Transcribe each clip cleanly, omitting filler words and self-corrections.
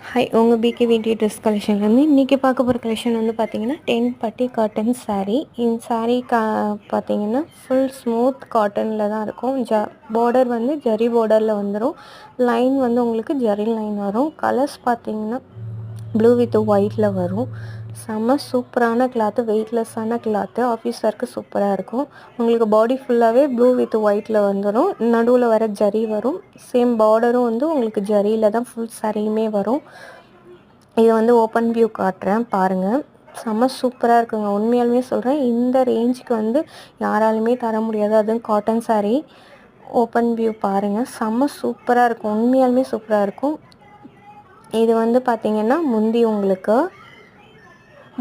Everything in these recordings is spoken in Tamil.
ஹாய், உங்கள் பிகேவிடி ட்ரெஸ் கலெக்ஷன்லேருந்து இன்றைக்கி பார்க்க போகிற கலெக்ஷன் வந்து பார்த்திங்கன்னா 10 பட்டி காட்டன் saree. இந்த saree பார்த்திங்கன்னா ஃபுல் ஸ்மூத் காட்டனில் தான் இருக்கும். பார்டர் வந்து ஜரி பார்டரில் வந்துடும். லைன் வந்து உங்களுக்கு ஜரி லைன் வரும். கலர்ஸ் பார்த்திங்கன்னா ப்ளூ வித் ஒயிட்டில் வரும். செம்ம சூப்பரான கிளாத்து, வெயிட்லெஸ்ஸான கிளாத்து, ஆஃபீஸ் ஒர்க்கு சூப்பராக இருக்கும். உங்களுக்கு பாடி ஃபுல்லாகவே ப்ளூ வித் ஒயிட்டில் வந்துடும். நடுவில் வர ஜரி வரும். சேம் பார்டரும் வந்து உங்களுக்கு ஜரியில் தான் ஃபுல் சாரியுமே வரும். இது வந்து ஓப்பன் வியூ காட்டுறேன் பாருங்கள். செம்ம சூப்பராக இருக்குங்க. உண்மையாலுமே சொல்கிறேன், இந்த ரேஞ்சுக்கு வந்து யாராலுமே தர முடியாது. அதுவும் காட்டன் சாரீ. ஓப்பன் வியூ பாருங்கள், செம்ம சூப்பராக இருக்கும். உண்மையாலுமே சூப்பராக இருக்கும். இது வந்து பார்த்திங்கன்னா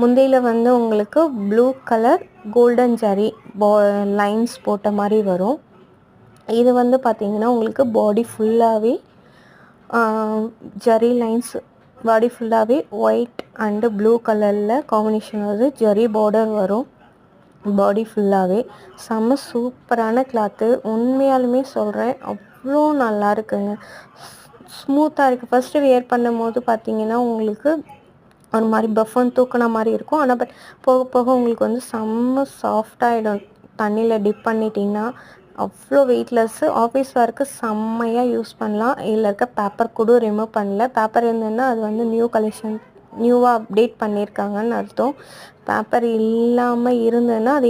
முந்தியில் வந்து உங்களுக்கு blue colour golden zari lines போட்ட மாதிரி வரும். இது வந்து பார்த்திங்கன்னா உங்களுக்கு பாடி ஃபுல்லாகவே ஜரி லைன்ஸ், பாடி ஃபுல்லாகவே ஒயிட் அண்டு ப்ளூ கலரில் காம்பினேஷன் வருது. ஜரி பார்டர் வரும் பாடி ஃபுல்லாகவே. செம்ம சூப்பரான கிளாத்து. உண்மையாலுமே சொல்கிறேன், அவ்வளோ நல்லா இருக்குங்க. ஸ்மூத்தாக இருக்குது. ஃபஸ்ட்டு வியர் பண்ணும் போது பார்த்திங்கன்னா உங்களுக்கு ஒரு மாதிரி பஃபன் தூக்கின மாதிரி இருக்கும். ஆனால் பட் போக போக உங்களுக்கு வந்து செம்ம சாஃப்டாகிடும். தண்ணியில் டிப் பண்ணிட்டிங்கன்னா அவ்வளோ வெயிட்லெஸ்ஸு. ஆஃபீஸ் ஒர்க்கு செம்மையாக யூஸ் பண்ணலாம். இதில் இருக்க பேப்பர் கூட ரிமூவ் பண்ணல. பேப்பர் இருந்ததுன்னா அது வந்து நியூவாக அப்டேட் பண்ணியிருக்காங்கன்னு அர்த்தம். பேப்பர் இல்லாமல் இருந்ததுன்னா அது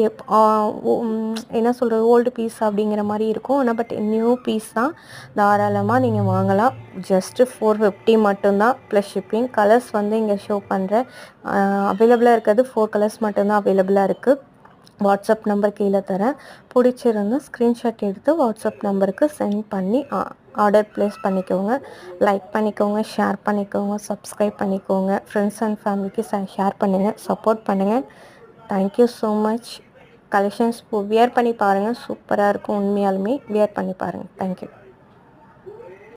என்ன சொல்கிறது, ஓல்டு பீஸ் அப்படிங்கிற மாதிரி இருக்கும். ஆனால் பட் நியூ பீஸ் தான். தாராளமாக நீங்கள் வாங்கலாம். ஜஸ்ட்டு 450 மட்டும்தான் ப்ளஸ் ஷிப்பிங். கலர்ஸ் வந்து இங்கே ஷோ பண்ணுறேன். அவைலபிளாக இருக்கிறது 4 கலர்ஸ் மட்டும்தான் அவைலபிளாக இருக்குது. வாட்ஸ்அப் நம்பர் கீழே தரேன். பிடிச்சிருந்தால் ஸ்க்ரீன்ஷாட் எடுத்து வாட்ஸ்அப் நம்பருக்கு சென்ட் பண்ணி ஆர்டர் ப்ளேஸ் பண்ணிக்கோங்க. லைக் பண்ணிக்கோங்க, ஷேர் பண்ணிக்கோங்க, சப்ஸ்கிரைப் பண்ணிக்கோங்க. ஃப்ரெண்ட்ஸ் அண்ட் ஃபேமிலிக்கு ஷேர் பண்ணுங்கள், சப்போர்ட் பண்ணுங்கள். Thank you so much. Collections wear பண்ணி பாருங்கள், சூப்பராக இருக்கும். உண்மையாலுமே வியர் பண்ணி பாருங்கள். தேங்க்யூ.